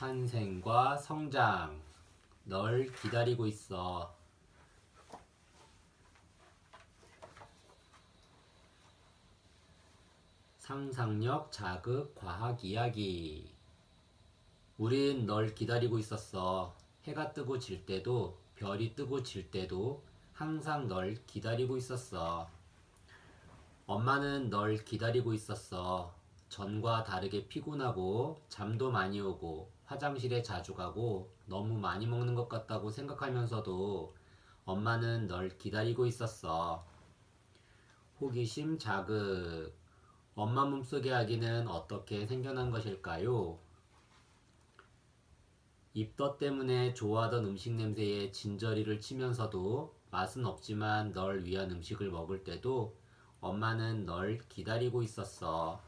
탄생과 성장, 널 기다리고 있어. 상상력 자극 과학 이야기. 우린 널 기다리고 있었어. 해가 뜨고 질 때도, 별이 뜨고 질 때도 항상 널 기다리고 있었어. 엄마는 널 기다리고 있었어. 전과 다르게 피곤하고 잠도 많이 오고 화장실에 자주 가고 너무 많이 먹는 것 같다고 생각하면서도 엄마는 널 기다리고 있었어. 호기심 자극. 엄마 몸속의 아기는 어떻게 생겨난 것일까요? 입덧 때문에 좋아하던 음식 냄새에 진저리를 치면서도 맛은 없지만 널 위한 음식을 먹을 때도 엄마는 널 기다리고 있었어.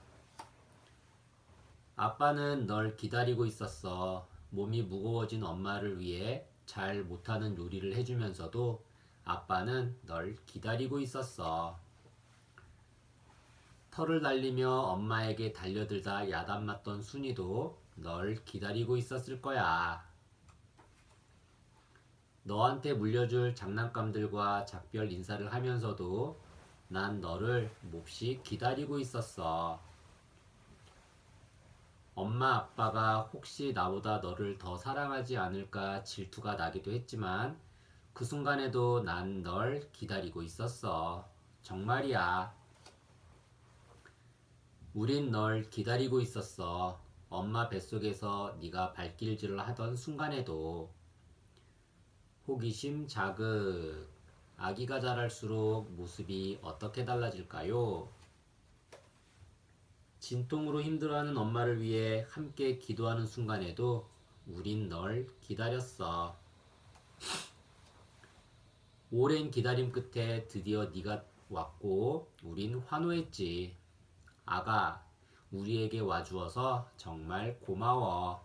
아빠는 널 기다리고 있었어. 몸이 무거워진 엄마를 위해 잘 못하는 요리를 해주면서도 아빠는 널 기다리고 있었어. 털을 날리며 엄마에게 달려들다 야단 맞던 순이도 널 기다리고 있었을 거야. 너한테 물려줄 장난감들과 작별 인사를 하면서도 난 너를 몹시 기다리고 있었어. 엄마 아빠가 혹시 나보다 너를 더 사랑하지 않을까 질투가 나기도 했지만 그 순간에도 난 널 기다리고 있었어. 정말이야. 우린 널 기다리고 있었어. 엄마 뱃속에서 네가 발길질을 하던 순간에도. 호기심 자극. 아기가 자랄수록 모습이 어떻게 달라질까요? 진통으로 힘들어하는 엄마를 위해 함께 기도하는 순간에도 우린 널 기다렸어. 오랜 기다림 끝에 드디어 네가 왔고 우린 환호했지. 아가, 우리에게 와주어서 정말 고마워.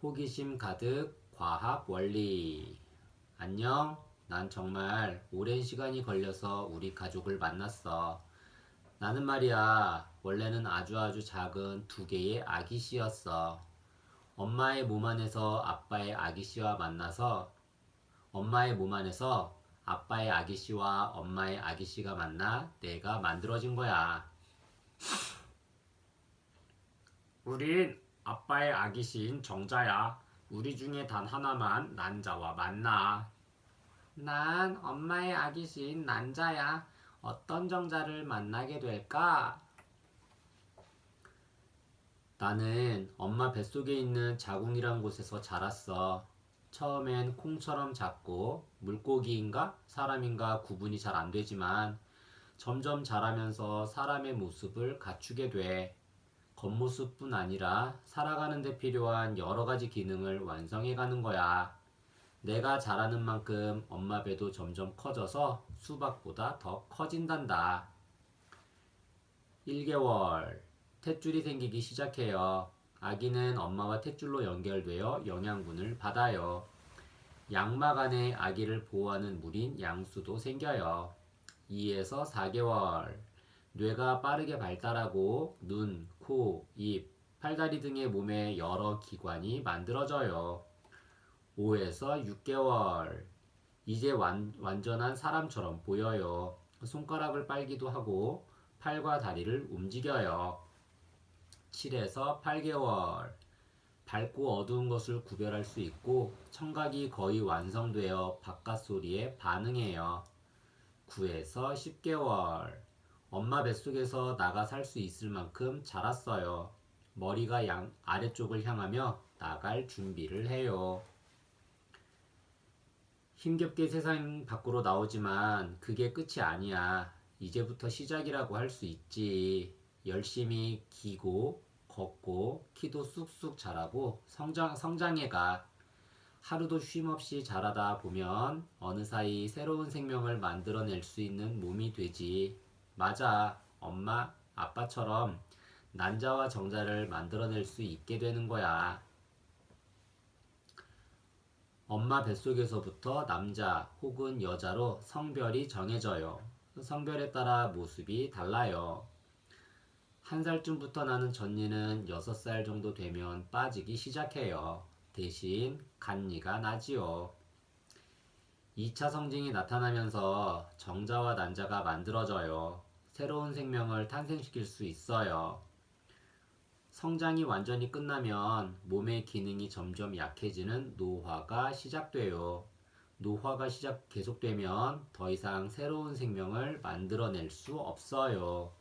호기심 가득 과학 원리. 안녕. 난 정말 오랜 시간이 걸려서 우리 가족을 만났어. 나는 말이야, 원래는 아주 작은 두 개의 아기씨였어. 엄마의 몸 안에서 아빠의 아기씨와 만나서 엄마의 몸 안에서 아빠의 아기씨와 엄마의 아기씨가 만나 내가 만들어진 거야. 우린 아빠의 아기씨인 정자야. 우리 중에 단 하나만 난자와 만나. 난 엄마의 아기씨인 난자야. 어떤 정자를 만나게 될까? 나는 엄마 뱃속에 있는 자궁이란 곳에서 자랐어. 처음엔 콩처럼 작고 물고기인가 사람인가 구분이 잘 안 되지만 점점 자라면서 사람의 모습을 갖추게 돼. 겉모습뿐 아니라 살아가는 데 필요한 여러 가지 기능을 완성해 가는 거야. 내가 자라는 만큼 엄마 배도 점점 커져서 수박보다 더 커진단다. 1개월. 탯줄이 생기기 시작해요. 아기는 엄마와 탯줄로 연결되어 영양분을 받아요. 양막 안에 아기를 보호하는 물인 양수도 생겨요. 2에서 4개월. 뇌가 빠르게 발달하고 눈, 코, 입, 팔다리 등의 몸에 여러 기관이 만들어져요. 5에서 6개월. 이제 완전한 사람처럼 보여요. 손가락을 빨기도 하고 팔과 다리를 움직여요. 7에서 8개월. 밝고 어두운 것을 구별할 수 있고 청각이 거의 완성되어 바깥 소리에 반응해요. 9에서 10개월. 엄마 뱃속에서 나가 살 수 있을 만큼 자랐어요. 머리가 아래쪽을 향하며 나갈 준비를 해요. 힘겹게 세상 밖으로 나오지만 그게 끝이 아니야. 이제부터 시작이라고 할 수 있지. 열심히 기고 걷고 키도 쑥쑥 자라고 성장해가. 하루도 쉼없이 자라다 보면 어느 사이 새로운 생명을 만들어낼 수 있는 몸이 되지. 맞아. 엄마, 아빠처럼 난자와 정자를 만들어낼 수 있게 되는 거야. 엄마 뱃속에서부터 남자 혹은 여자로 성별이 정해져요. 성별에 따라 모습이 달라요. 1살쯤부터 나는 전니는 6살 정도 되면 빠지기 시작해요. 대신 간니가 나지요. 2차 성징이 나타나면서 정자와 난자가 만들어져요. 새로운 생명을 탄생시킬 수 있어요. 성장이 완전히 끝나면 몸의 기능이 점점 약해지는 노화가 시작돼요. 노화가 계속되면 더 이상 새로운 생명을 만들어낼 수 없어요.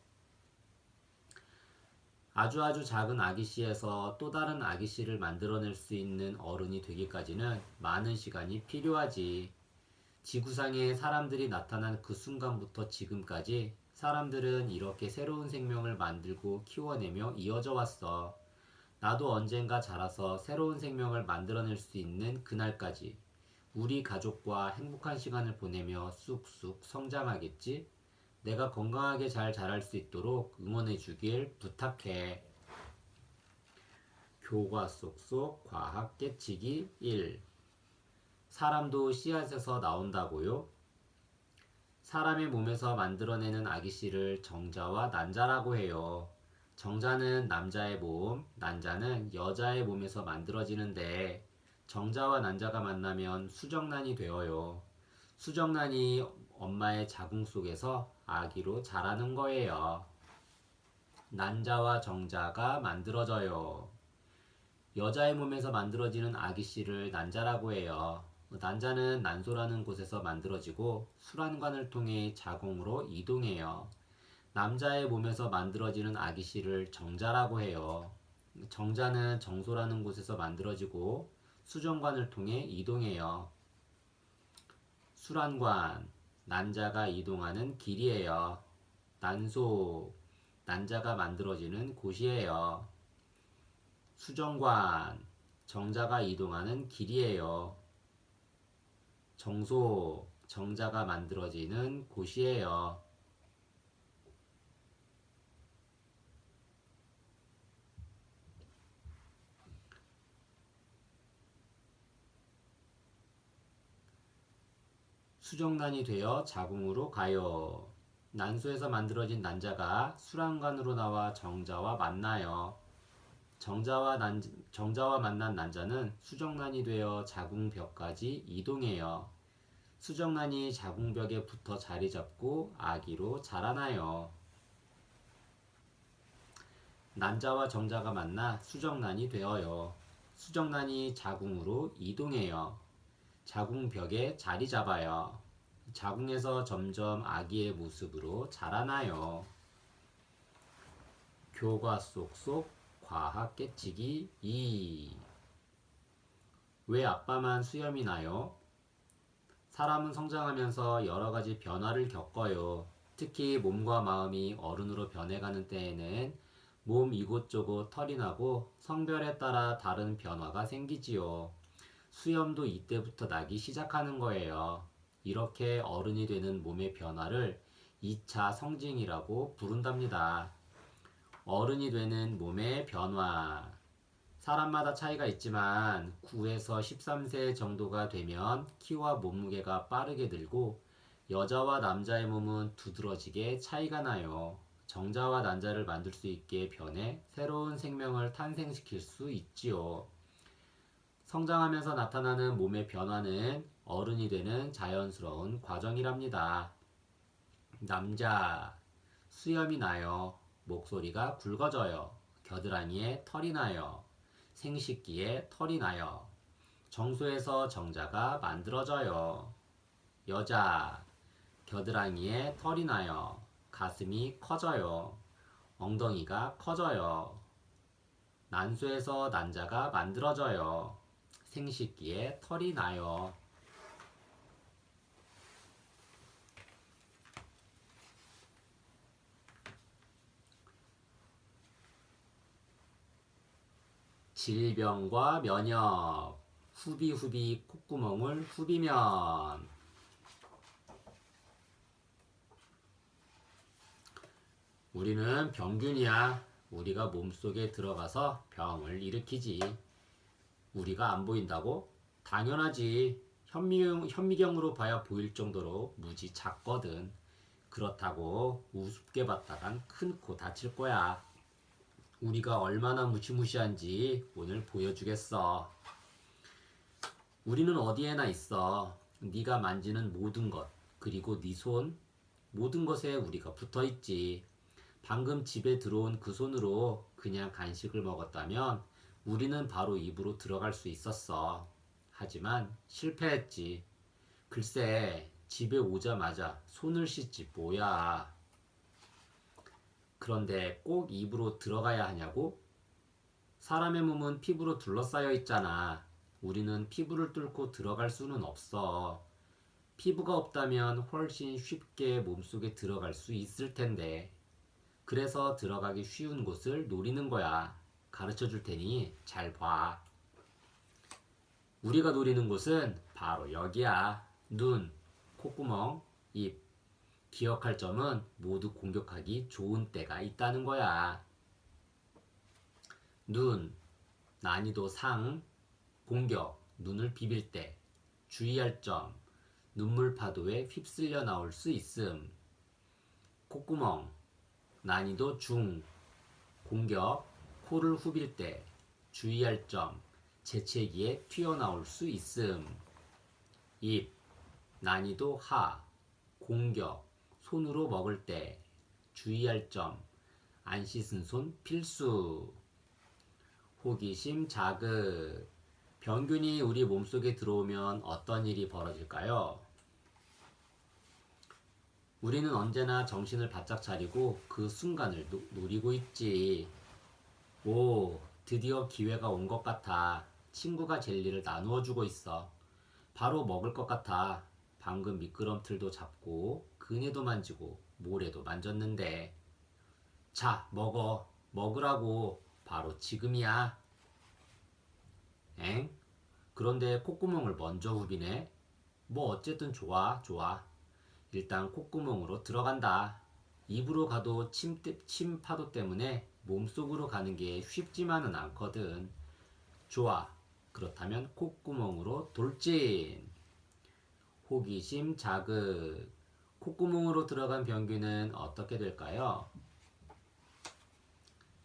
아주 작은 아기씨에서 또 다른 아기씨를 만들어낼 수 있는 어른이 되기까지는 많은 시간이 필요하지. 지구상에 사람들이 나타난 그 순간부터 지금까지 사람들은 이렇게 새로운 생명을 만들고 키워내며 이어져 왔어. 나도 언젠가 자라서 새로운 생명을 만들어낼 수 있는 그날까지 우리 가족과 행복한 시간을 보내며 쑥쑥 성장하겠지? 내가 건강하게 잘 자랄 수 있도록 응원해 주길 부탁해. 교과 쏙쏙 과학 깨치기 1. 사람도 씨앗에서 나온다고요? 사람의 몸에서 만들어내는 아기씨를 정자와 난자라고 해요. 정자는 남자의 몸, 난자는 여자의 몸에서 만들어지는데 정자와 난자가 만나면 수정란이 되어요. 수정란이 엄마의 자궁 속에서 아기로 자라는 거예요. 난자와 정자가 만들어져요. 여자의 몸에서 만들어지는 아기씨를 난자라고 해요. 난자는 난소라는 곳에서 만들어지고 수란관을 통해 자궁으로 이동해요. 남자의 몸에서 만들어지는 아기씨를 정자라고 해요. 정자는 정소라는 곳에서 만들어지고 수정관을 통해 이동해요. 수란관, 난자가 이동하는 길이에요. 난소, 난자가 만들어지는 곳이에요. 수정관, 정자가 이동하는 길이에요. 정소, 정자가 만들어지는 곳이에요. 수정란이 되어 자궁으로 가요. 난소에서 만들어진 난자가 수란관으로 나와 정자와 만나요. 정자와 만난 난자는 수정란이 되어 자궁벽까지 이동해요. 수정란이 자궁벽에 붙어 자리 잡고 아기로 자라나요. 난자와 정자가 만나 수정란이 되어요. 수정란이 자궁으로 이동해요. 자궁벽에 자리 잡아요. 자궁에서 점점 아기의 모습으로 자라나요. 교과 쏙쏙 과학 깨치기 2. 왜 아빠만 수염이 나요? 사람은 성장하면서 여러 가지 변화를 겪어요. 특히 몸과 마음이 어른으로 변해가는 때에는 몸 이곳저곳 털이 나고 성별에 따라 다른 변화가 생기지요. 수염도 이때부터 나기 시작하는 거예요. 이렇게 어른이 되는 몸의 변화를 2차 성징이라고 부른답니다. 어른이 되는 몸의 변화. 사람마다 차이가 있지만 9에서 13세 정도가 되면 키와 몸무게가 빠르게 늘고 여자와 남자의 몸은 두드러지게 차이가 나요. 정자와 난자를 만들 수 있게 변해 새로운 생명을 탄생시킬 수 있지요. 성장하면서 나타나는 몸의 변화는 어른이 되는 자연스러운 과정이랍니다. 남자, 수염이 나요. 목소리가 굵어져요. 겨드랑이에 털이 나요. 생식기에 털이 나요. 정소에서 정자가 만들어져요. 여자, 겨드랑이에 털이 나요. 가슴이 커져요. 엉덩이가 커져요. 난소에서 난자가 만들어져요. 생식기에 털이 나요. 질병과 면역. 후비 콧구멍을 후비면. 우리는 병균이야. 우리가 몸속에 들어가서 병을 일으키지. 우리가 안 보인다고? 당연하지. 현미경으로 봐야 보일 정도로 무지 작거든. 그렇다고 우습게 봤다간 큰 코 다칠 거야. 우리가 얼마나 무시무시한지 오늘 보여주겠어. 우리는 어디에나 있어. 네가 만지는 모든 것, 그리고 네 손, 모든 것에 우리가 붙어 있지. 방금 집에 들어온 그 손으로 그냥 간식을 먹었다면 우리는 바로 입으로 들어갈 수 있었어. 하지만 실패했지. 글쎄, 집에 오자마자 손을 씻지 뭐야. 그런데 꼭 입으로 들어가야 하냐고? 사람의 몸은 피부로 둘러싸여 있잖아. 우리는 피부를 뚫고 들어갈 수는 없어. 피부가 없다면 훨씬 쉽게 몸속에 들어갈 수 있을 텐데. 그래서 들어가기 쉬운 곳을 노리는 거야. 가르쳐 줄 테니 잘 봐. 우리가 노리는 곳은 바로 여기야. 눈, 콧구멍, 입. 기억할 점은 모두 공격하기 좋은 때가 있다는 거야. 눈, 난이도 상, 공격, 눈을 비빌 때. 주의할 점, 눈물 파도에 휩쓸려 나올 수 있음. 콧구멍, 난이도 중, 공격, 코를 후빌 때. 주의할 점, 재채기에 튀어나올 수 있음. 입, 난이도 하, 공격, 손으로 먹을 때. 주의할 점, 안 씻은 손 필수. 호기심 자극. 병균이 우리 몸속에 들어오면 어떤 일이 벌어질까요? 우리는 언제나 정신을 바짝 차리고 그 순간을 노리고 있지. 오, 드디어 기회가 온 것 같아. 친구가 젤리를 나누어 주고 있어. 바로 먹을 것 같아. 방금 미끄럼틀도 잡고 그네도 만지고 모래도 만졌는데. 자, 먹어. 먹으라고. 바로 지금이야. 엥? 그런데 콧구멍을 먼저 후비네? 뭐 어쨌든 좋아, 좋아. 일단 콧구멍으로 들어간다. 입으로 가도 침 파도 때문에 몸속으로 가는 게 쉽지만은 않거든. 좋아. 그렇다면 콧구멍으로 돌진. 호기심 자극. 콧구멍으로 들어간 병균은 어떻게 될까요?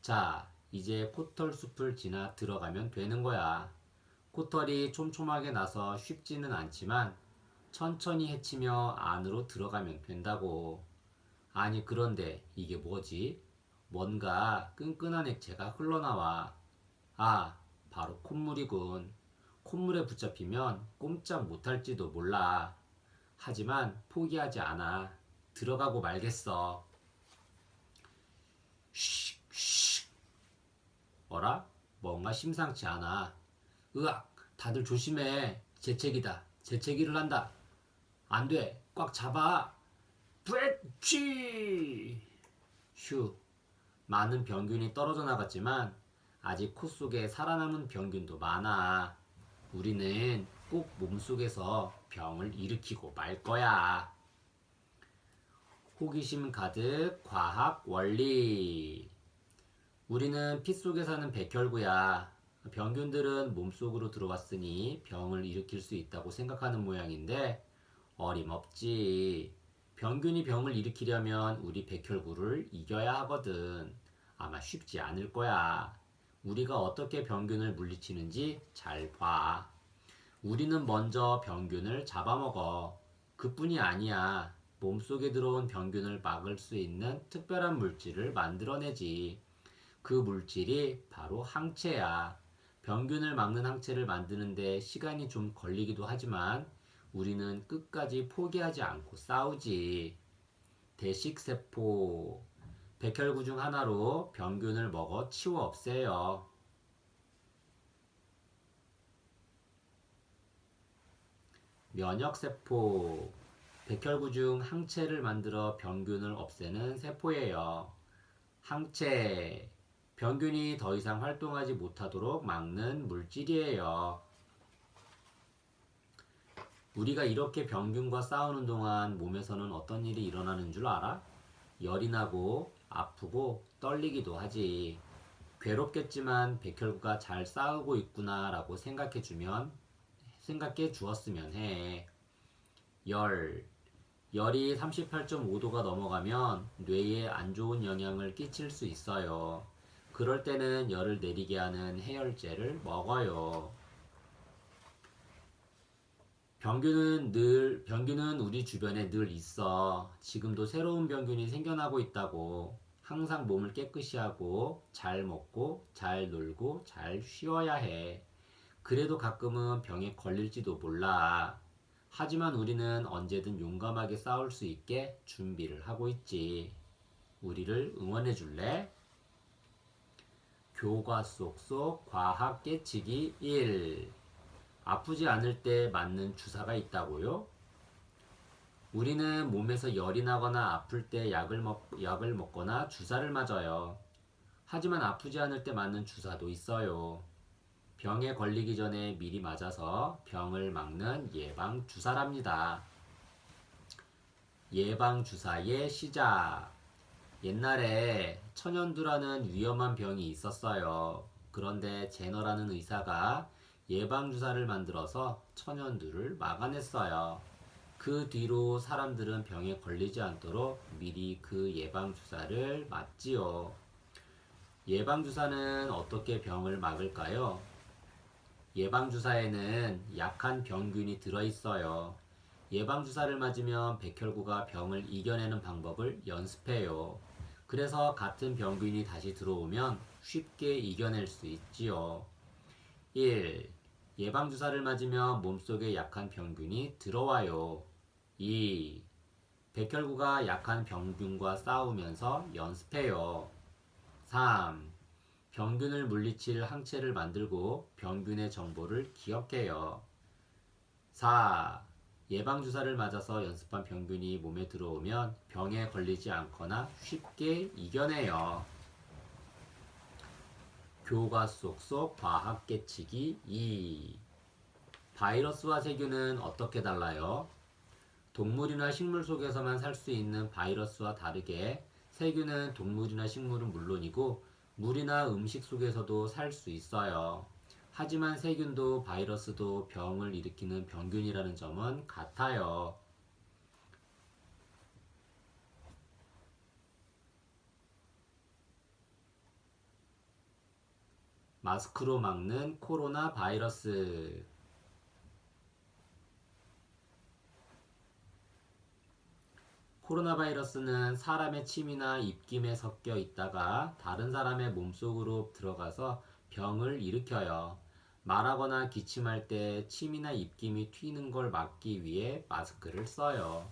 자, 이제 코털 숲을 지나 들어가면 되는 거야. 코털이 촘촘하게 나서 쉽지는 않지만 천천히 헤치며 안으로 들어가면 된다고. 아니, 그런데 이게 뭐지? 뭔가 끈끈한 액체가 흘러나와. 아, 바로 콧물이군. 콧물에 붙잡히면 꼼짝 못할지도 몰라. 하지만 포기하지 않아. 들어가고 말겠어. 쉿, 쉿. 어라? 뭔가 심상치 않아. 으악! 다들 조심해. 재채기다. 재채기를 한다. 안 돼. 꽉 잡아. 브레치! 휴. 많은 병균이 떨어져 나갔지만 아직 코 속에 살아남은 병균도 많아. 우리는 꼭 몸속에서 병을 일으키고 말 거야. 호기심 가득 과학 원리. 우리는 피 속에 사는 백혈구야. 병균들은 몸속으로 들어왔으니 병을 일으킬 수 있다고 생각하는 모양인데 어림없지. 병균이 병을 일으키려면 우리 백혈구를 이겨야 하거든. 아마 쉽지 않을 거야. 우리가 어떻게 병균을 물리치는지 잘 봐. 우리는 먼저 병균을 잡아먹어. 그뿐이 아니야. 몸속에 들어온 병균을 막을 수 있는 특별한 물질을 만들어내지. 그 물질이 바로 항체야. 병균을 막는 항체를 만드는데 시간이 좀 걸리기도 하지만 우리는 끝까지 포기하지 않고 싸우지. 대식세포. 백혈구 중 하나로 병균을 먹어 치워 없애요. 면역세포. 백혈구 중 항체를 만들어 병균을 없애는 세포예요. 항체. 병균이 더 이상 활동하지 못하도록 막는 물질이에요. 우리가 이렇게 병균과 싸우는 동안 몸에서는 어떤 일이 일어나는 줄 알아? 열이 나고 아프고 떨리기도 하지. 괴롭겠지만 백혈구가 잘 싸우고 있구나라고 생각해 주었으면 해. 열. 열이 38.5도가 넘어가면 뇌에 안 좋은 영향을 끼칠 수 있어요. 그럴 때는 열을 내리게 하는 해열제를 먹어요. 병균은 우리 주변에 늘 있어. 지금도 새로운 병균이 생겨나고 있다고. 항상 몸을 깨끗이 하고, 잘 먹고, 잘 놀고, 잘 쉬어야 해. 그래도 가끔은 병에 걸릴지도 몰라. 하지만 우리는 언제든 용감하게 싸울 수 있게 준비를 하고 있지. 우리를 응원해 줄래? 교과 속 과학 깨치기 1. 아프지 않을 때 맞는 주사가 있다고요? 우리는 몸에서 열이 나거나 아플 때 약을 먹거나 주사를 맞아요. 하지만 아프지 않을 때 맞는 주사도 있어요. 병에 걸리기 전에 미리 맞아서 병을 막는 예방 주사랍니다. 예방 주사의 시작. 옛날에 천연두라는 위험한 병이 있었어요. 그런데 제너라는 의사가 예방주사를 만들어서 천연두를 막아냈어요. 그 뒤로 사람들은 병에 걸리지 않도록 미리 그 예방주사를 맞지요. 예방주사는 어떻게 병을 막을까요? 예방주사에는 약한 병균이 들어있어요. 예방주사를 맞으면 백혈구가 병을 이겨내는 방법을 연습해요. 그래서 같은 병균이 다시 들어오면 쉽게 이겨낼 수 있지요. 1. 예방주사를 맞으면 몸속에 약한 병균이 들어와요. 2. 백혈구가 약한 병균과 싸우면서 연습해요. 3. 병균을 물리칠 항체를 만들고 병균의 정보를 기억해요. 4. 예방주사를 맞아서 연습한 병균이 몸에 들어오면 병에 걸리지 않거나 쉽게 이겨내요. 교과 속 과학 깨치기 2. 바이러스와 세균은 어떻게 달라요? 동물이나 식물 속에서만 살 수 있는 바이러스와 다르게 세균은 동물이나 식물은 물론이고 물이나 음식 속에서도 살 수 있어요. 하지만 세균도 바이러스도 병을 일으키는 병균이라는 점은 같아요. 마스크로 막는 코로나 바이러스. 코로나 바이러스는 사람의 침이나 입김에 섞여 있다가 다른 사람의 몸속으로 들어가서 병을 일으켜요. 말하거나 기침할 때 침이나 입김이 튀는 걸 막기 위해 마스크를 써요.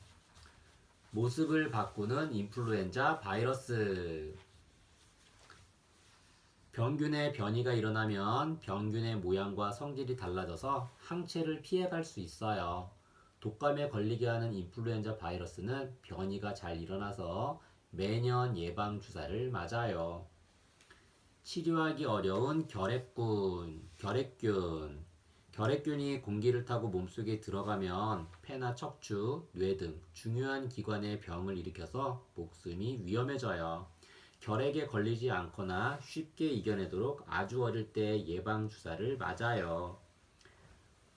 모습을 바꾸는 인플루엔자 바이러스. 병균의 변이가 일어나면 병균의 모양과 성질이 달라져서 항체를 피해갈 수 있어요. 독감에 걸리게 하는 인플루엔자 바이러스는 변이가 잘 일어나서 매년 예방주사를 맞아요. 치료하기 어려운 결핵균. 결핵균이 공기를 타고 몸속에 들어가면 폐나 척추, 뇌 등 중요한 기관에 병을 일으켜서 목숨이 위험해져요. 결핵에 걸리지 않거나 쉽게 이겨내도록 아주 어릴 때 예방주사를 맞아요.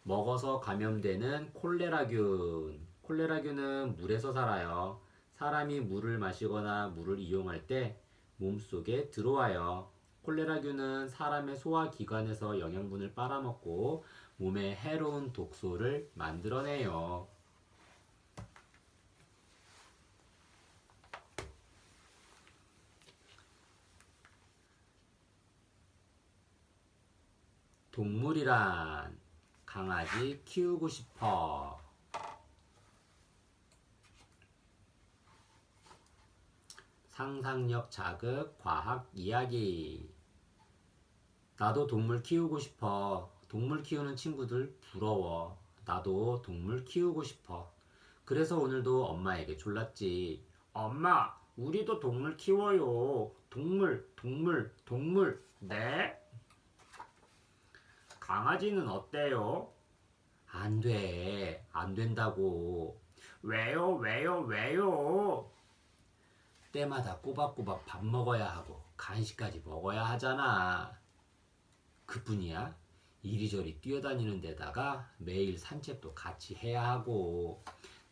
먹어서 감염되는 콜레라균. 콜레라균은 물에서 살아요. 사람이 물을 마시거나 물을 이용할 때 몸속에 들어와요. 콜레라균은 사람의 소화기관에서 영양분을 빨아먹고 몸에 해로운 독소를 만들어내요. 동물이란 강아지 키우고 싶어. 상상력 자극 과학 이야기. 나도 동물 키우고 싶어. 동물 키우는 친구들 부러워. 나도 동물 키우고 싶어. 그래서 오늘도 엄마에게 졸랐지. 엄마, 우리도 동물 키워요. 동물. 네? 강아지는 어때요? 안 돼. 안 된다고. 왜요? 때마다 꼬박꼬박 밥 먹어야 하고 간식까지 먹어야 하잖아. 그뿐이야? 이리저리 뛰어다니는 데다가 매일 산책도 같이 해야 하고.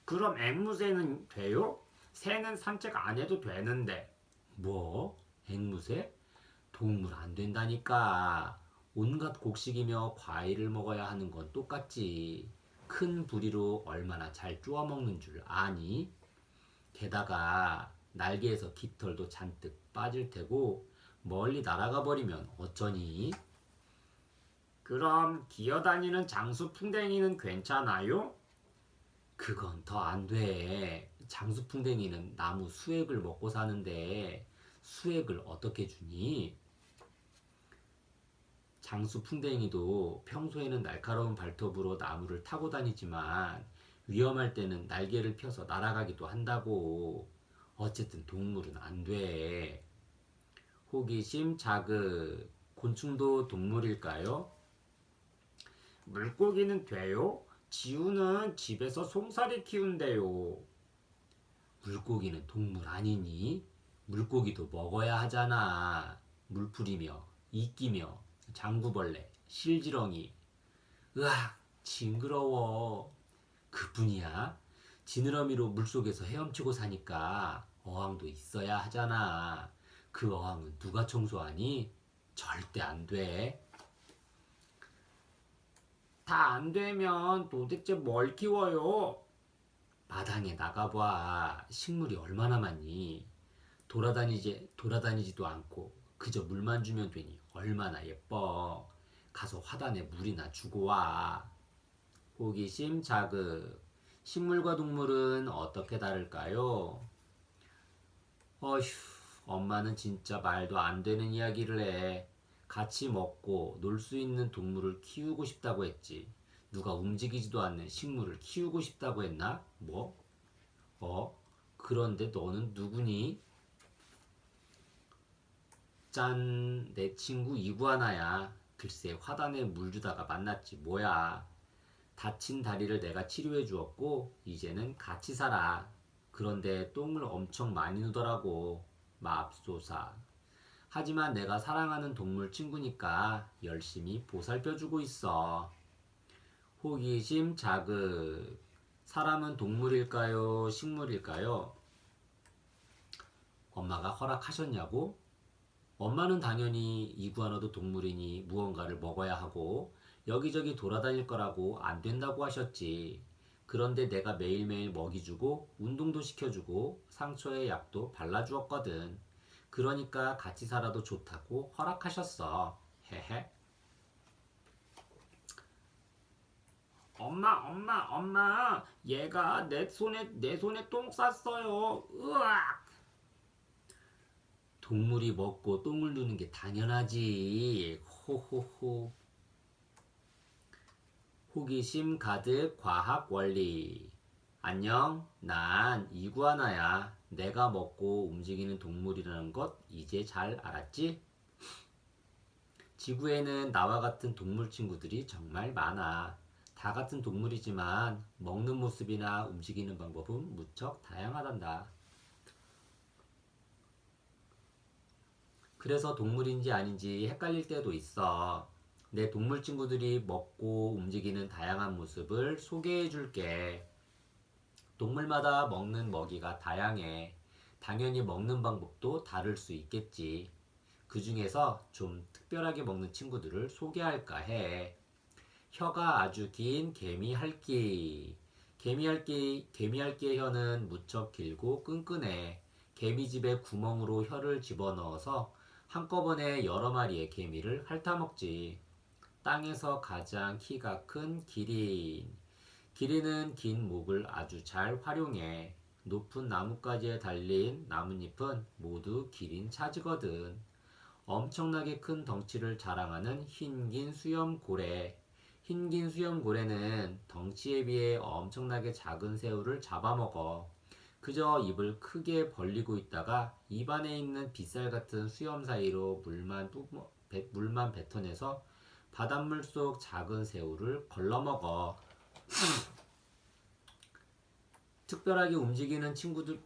그럼 앵무새는 돼요? 새는 산책 안 해도 되는데. 뭐? 앵무새? 동물 안 된다니까. 온갖 곡식이며 과일을 먹어야 하는 건 똑같지. 큰 부리로 얼마나 잘 쪼아 먹는 줄 아니? 게다가 날개에서 깃털도 잔뜩 빠질 테고 멀리 날아가 버리면 어쩌니? 그럼 기어다니는 장수풍뎅이는 괜찮아요? 그건 더 안 돼. 장수풍뎅이는 나무 수액을 먹고 사는데 수액을 어떻게 주니? 장수풍뎅이도 평소에는 날카로운 발톱으로 나무를 타고 다니지만 위험할 때는 날개를 펴서 날아가기도 한다고. 어쨌든 동물은 안 돼. 호기심 자극. 곤충도 동물일까요? 물고기는 돼요? 지우는 집에서 솜사리 키운대요. 물고기는 동물 아니니? 물고기도 먹어야 하잖아. 물풀이며, 이끼며, 장구벌레, 실지렁이. 으악, 징그러워. 그뿐이야? 지느러미로 물속에서 헤엄치고 사니까 어항도 있어야 하잖아. 그 어항은 누가 청소하니? 절대 안 돼. 다 안 되면 도대체 뭘 키워요? 마당에 나가봐. 식물이 얼마나 많니? 돌아다니지도 않고 그저 물만 주면 되니 얼마나 예뻐. 가서 화단에 물이나 주고 와. 호기심 자극. 식물과 동물은 어떻게 다를까요? 어휴, 엄마는 진짜 말도 안 되는 이야기를 해. 같이 먹고 놀 수 있는 동물을 키우고 싶다고 했지. 누가 움직이지도 않는 식물을 키우고 싶다고 했나? 뭐? 그런데 너는 누구니? 짠, 내 친구 이구아나야. 글쎄 화단에 물 주다가 만났지 뭐야. 다친 다리를 내가 치료해 주었고 이제는 같이 살아. 그런데 똥을 엄청 많이 누더라고. 맙소사. 하지만 내가 사랑하는 동물 친구니까 열심히 보살펴주고 있어. 호기심 자극. 사람은 동물일까요? 식물일까요? 엄마가 허락하셨냐고? 엄마는 당연히 이구아나도 동물이니 무언가를 먹어야 하고 여기저기 돌아다닐 거라고 안 된다고 하셨지. 그런데 내가 매일매일 먹이 주고 운동도 시켜주고 상처에 약도 발라주었거든. 그러니까 같이 살아도 좋다고 허락하셨어. 헤헤. 엄마, 얘가 내 손에 똥 쌌어요. 으악! 동물이 먹고 똥을 누는 게 당연하지. 호호호. 호기심 가득 과학 원리. 안녕, 난 이구아나야. 내가 먹고 움직이는 동물이라는 것 이제 잘 알았지? 지구에는 나와 같은 동물 친구들이 정말 많아. 다 같은 동물이지만 먹는 모습이나 움직이는 방법은 무척 다양하단다. 그래서 동물인지 아닌지 헷갈릴 때도 있어. 내 동물 친구들이 먹고 움직이는 다양한 모습을 소개해 줄게. 동물마다 먹는 먹이가 다양해. 당연히 먹는 방법도 다를 수 있겠지. 그 중에서 좀 특별하게 먹는 친구들을 소개할까 해. 혀가 아주 긴 개미핥기. 개미핥기의 혀는 무척 길고 끈끈해. 개미집에 구멍으로 혀를 집어넣어서 한꺼번에 여러 마리의 개미를 핥아먹지. 땅에서 가장 키가 큰 기린. 기린은 긴 목을 아주 잘 활용해. 높은 나뭇가지에 달린 나뭇잎은 모두 기린 차지거든. 엄청나게 큰 덩치를 자랑하는 흰긴 수염고래. 흰긴 수염고래는 덩치에 비해 엄청나게 작은 새우를 잡아먹어. 그저 입을 크게 벌리고 있다가 입안에 있는 빗살 같은 수염 사이로 물만 뱉어내서 바닷물 속 작은 새우를 걸러먹어. 특별하게 움직이는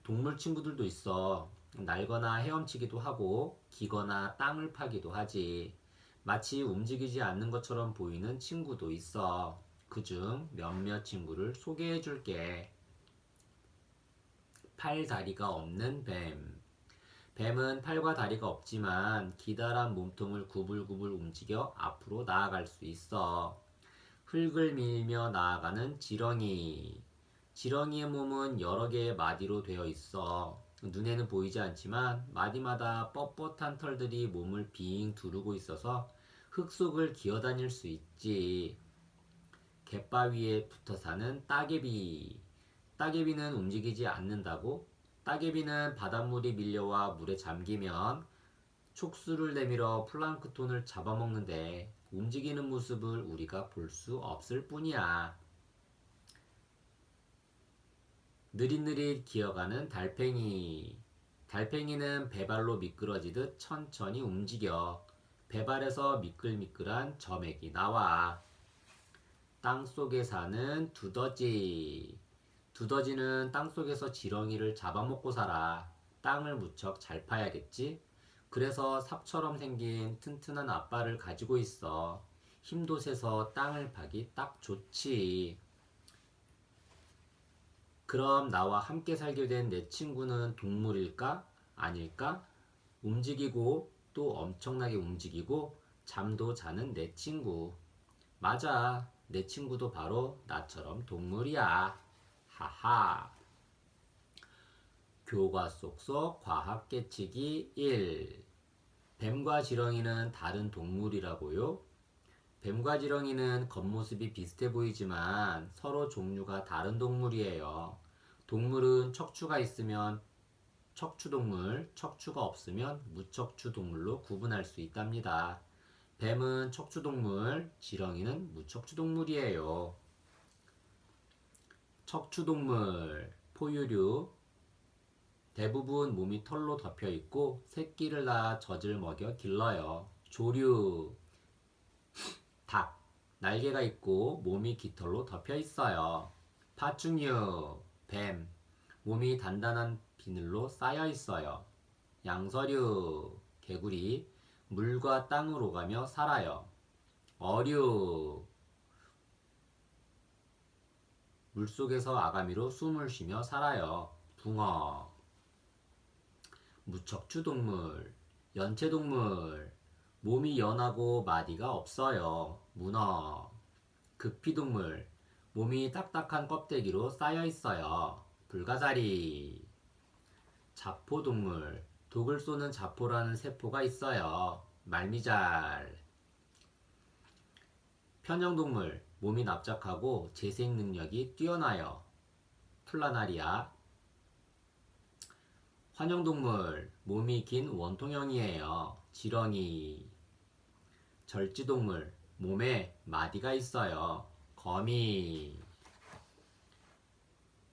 동물 친구들도 있어. 날거나 헤엄치기도 하고, 기거나 땅을 파기도 하지. 마치 움직이지 않는 것처럼 보이는 친구도 있어. 그중 몇몇 친구를 소개해 줄게. 팔다리가 없는 뱀. 뱀은 팔과 다리가 없지만 기다란 몸통을 구불구불 움직여 앞으로 나아갈 수 있어. 흙을 밀며 나아가는 지렁이. 지렁이의 몸은 여러 개의 마디로 되어 있어. 눈에는 보이지 않지만 마디마다 뻣뻣한 털들이 몸을 빙 두르고 있어서 흙 속을 기어다닐 수 있지. 갯바위에 붙어 사는 따개비. 따개비는 움직이지 않는다고? 따개비는 바닷물이 밀려와 물에 잠기면 촉수를 내밀어 플랑크톤을 잡아먹는데 움직이는 모습을 우리가 볼 수 없을 뿐이야. 느릿느릿 기어가는 달팽이. 달팽이는 배발로 미끄러지듯 천천히 움직여. 배발에서 미끌미끌한 점액이 나와. 땅속에 사는 두더지. 두더지는 땅속에서 지렁이를 잡아먹고 살아. 땅을 무척 잘 파야겠지? 그래서 삽처럼 생긴 튼튼한 앞발을 가지고 있어. 힘도 세서 땅을 파기 딱 좋지. 그럼 나와 함께 살게 된 내 친구는 동물일까? 아닐까? 움직이고 또 엄청나게 움직이고 잠도 자는 내 친구. 맞아. 내 친구도 바로 나처럼 동물이야. 하하. 교과 속속 과학 깨치기 1. 뱀과 지렁이는 다른 동물이라고요? 뱀과 지렁이는 겉모습이 비슷해 보이지만 서로 종류가 다른 동물이에요. 동물은 척추가 있으면 척추동물, 척추가 없으면 무척추동물로 구분할 수 있답니다. 뱀은 척추동물, 지렁이는 무척추동물이에요. 척추동물, 포유류. 대부분 몸이 털로 덮여 있고 새끼를 낳아 젖을 먹여 길러요. 조류, 닭, 날개가 있고 몸이 깃털로 덮여 있어요. 파충류, 뱀, 몸이 단단한 비늘로 쌓여 있어요. 양서류, 개구리, 물과 땅을 오가며 살아요. 어류, 물속에서 아가미로 숨을 쉬며 살아요. 붕어, 무척추동물, 연체동물, 몸이 연하고 마디가 없어요. 문어, 극피동물, 몸이 딱딱한 껍데기로 쌓여 있어요. 불가사리, 자포동물, 독을 쏘는 자포라는 세포가 있어요. 말미잘, 편형동물, 몸이 납작하고 재생 능력이 뛰어나요. 플라나리아. 환형동물, 몸이 긴 원통형이에요. 지렁이. 절지동물, 몸에 마디가 있어요. 거미.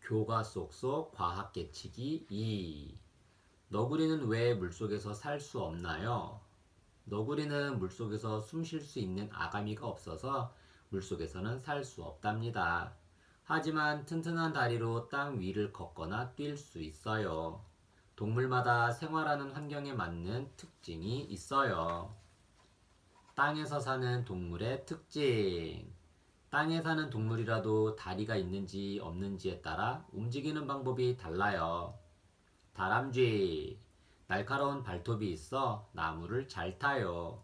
교과 속속 과학 깨치기 2. 너구리는 왜 물속에서 살 수 없나요? 너구리는 물속에서 숨 쉴 수 있는 아가미가 없어서 물속에서는 살 수 없답니다. 하지만 튼튼한 다리로 땅 위를 걷거나 뛸 수 있어요. 동물마다 생활하는 환경에 맞는 특징이 있어요. 땅에서 사는 동물의 특징. 땅에 사는 동물이라도 다리가 있는지 없는지에 따라 움직이는 방법이 달라요. 다람쥐. 날카로운 발톱이 있어 나무를 잘 타요.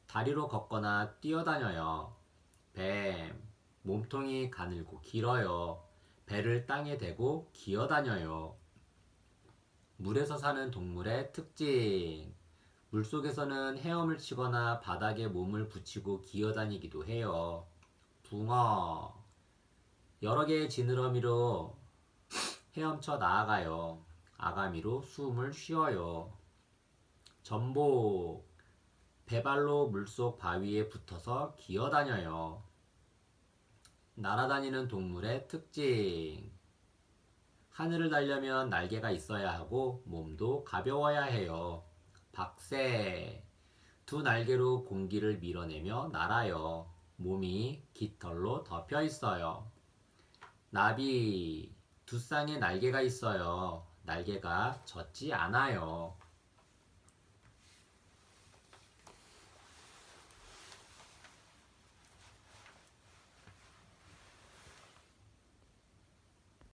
다리로 걷거나 뛰어다녀요. 뱀. 몸통이 가늘고 길어요. 배를 땅에 대고 기어다녀요. 물에서 사는 동물의 특징. 물속에서는 헤엄을 치거나 바닥에 몸을 붙이고 기어다니기도 해요. 붕어. 여러 개의 지느러미로 헤엄쳐 나아가요. 아가미로 숨을 쉬어요. 전복. 배발로 물속 바위에 붙어서 기어다녀요. 날아다니는 동물의 특징. 하늘을 날려면 날개가 있어야 하고 몸도 가벼워야 해요. 박새. 두 날개로 공기를 밀어내며 날아요. 몸이 깃털로 덮여 있어요. 나비. 두 쌍의 날개가 있어요. 날개가 젖지 않아요.